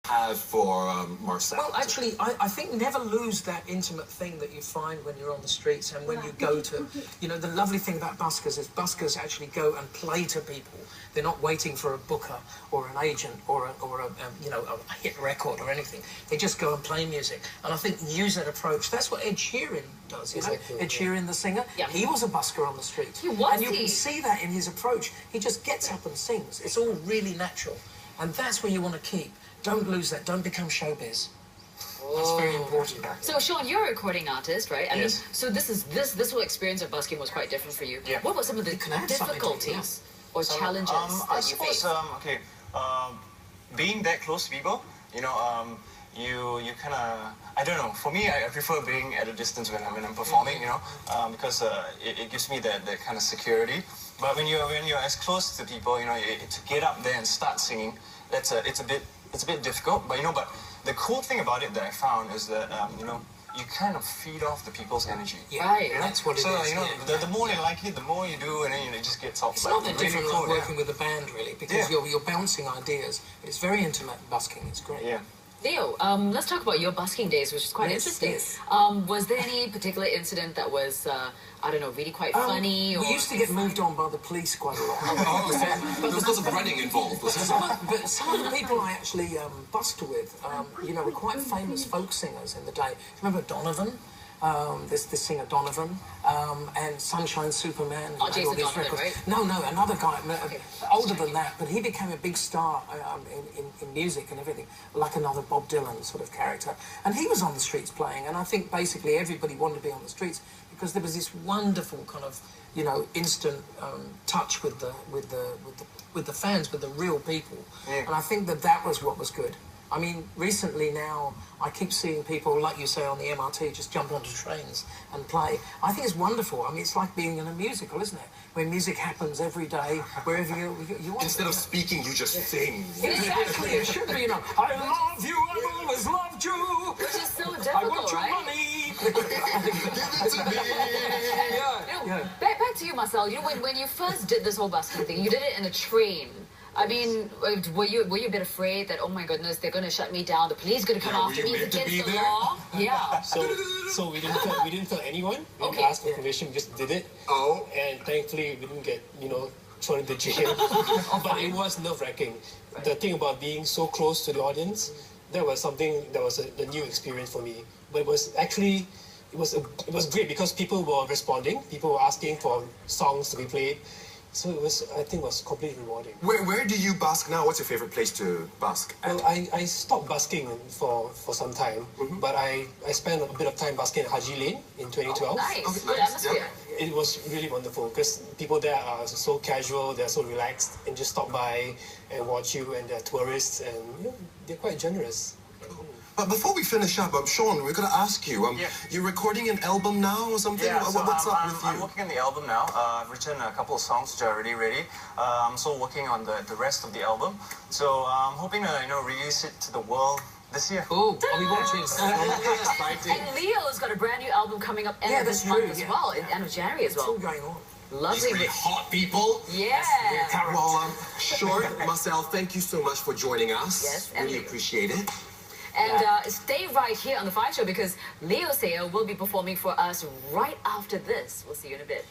have for Marcel? Well, actually, I think never lose that intimate thing that you find when you're on the streets and when you go to, you know, the lovely thing about buskers is buskers actually go and play to people. They're not waiting for a booker or an agent or a hit record or anything. They just go and play music. And I think use that approach. That's what Ed Sheeran does, you know? Ed Sheeran, the singer, he was a busker on the street. He was. And you can see that in his approach. He just gets up and sings. It's all really natural. And that's where you want to keep. Don't lose that. Don't become showbiz. That's very important. So, Sean, you're a recording artist, right? I mean, so this whole experience of busking was quite different for you. Yeah. What were some of the difficulties or challenges that you faced? Being that close to people, you know, you kind of, I don't know. For me, I prefer being at a distance when I'm performing, you know, because it gives me that kind of security. But when you're as close to people, you know, to get up there and start singing, it's a bit difficult. But you know, the cool thing about it that I found is that you know, you kind of feed off the people's energy. Yeah, right. That's what it is. So you know, the more they like it, the more you do, and then you know, it just gets off. It's not that different like working with a band, really, because you're bouncing ideas. It's very intimate busking. It's great. Yeah. Leo, let's talk about your busking days, which is quite interesting. Yes. Was there any particular incident that was, I don't know, really quite funny? We used to get moved on by the police quite a lot. There was lots of running involved. But some of the people I actually busked with, you know, were quite famous folk singers in the day. Remember Donovan? This singer Donovan, and Sunshine Superman. Oh, Jason Donovan, right? No, another guy, older than that, but he became a big star in music and everything, like another Bob Dylan sort of character. And he was on the streets playing, and I think basically everybody wanted to be on the streets because there was this wonderful kind of, you know, instant touch with the fans, with the real people. Yeah. And I think that was what was good. I mean, recently now, I keep seeing people, like you say, on the MRT, just jump onto trains and play. I think it's wonderful. I mean, it's like being in a musical, isn't it? Where music happens every day, wherever you want. Instead of speaking, you just sing. Exactly. It should be, you know, I love you, I've always loved you. Which is so difficult, I want your right? money. Give it to me. Yeah. Back to you, Marcel. You know, when you first did this whole busking thing, you did it in a train. I mean, were you a bit afraid that, oh my goodness, they're going to shut me down, the police are going to come after me, it's against the law? Yeah. So we didn't tell anyone. We didn't ask for permission. We just did it. Oh. And thankfully, we didn't get, you know, thrown into jail. But it was nerve-wracking. Right. The thing about being so close to the audience, that was something that was a new experience for me. But it was actually, it was great because people were responding. People were asking for songs to be played. So I think it was completely rewarding. Where do you busk now? What's your favorite place to busk at? Well, I stopped busking for some time, but I spent a bit of time busking at Haji Lane in 2012. Oh, nice. Okay, good atmosphere. It was really wonderful because people there are so casual, they're so relaxed, and just stop by and watch you, and they're tourists, and you know, they're quite generous. But before we finish up, Sean, we're going to ask you, you're recording an album now or something? Yeah, so what's up with you? I'm working on the album now. I've written a couple of songs which are already ready. I'm still working on the rest of the album. So I'm hoping to, you know, release it to the world this year. Oh, are we watching? Exciting. And Leo's got a brand new album coming up end of this month as well, end of January as well. It's all going on. Lovely. These really hot people. Yeah. Well, Sean, Marcel, thank you so much for joining us. Yes. Really appreciate it. And stay right here on The Five Show because Leo Sayer will be performing for us right after this. We'll see you in a bit.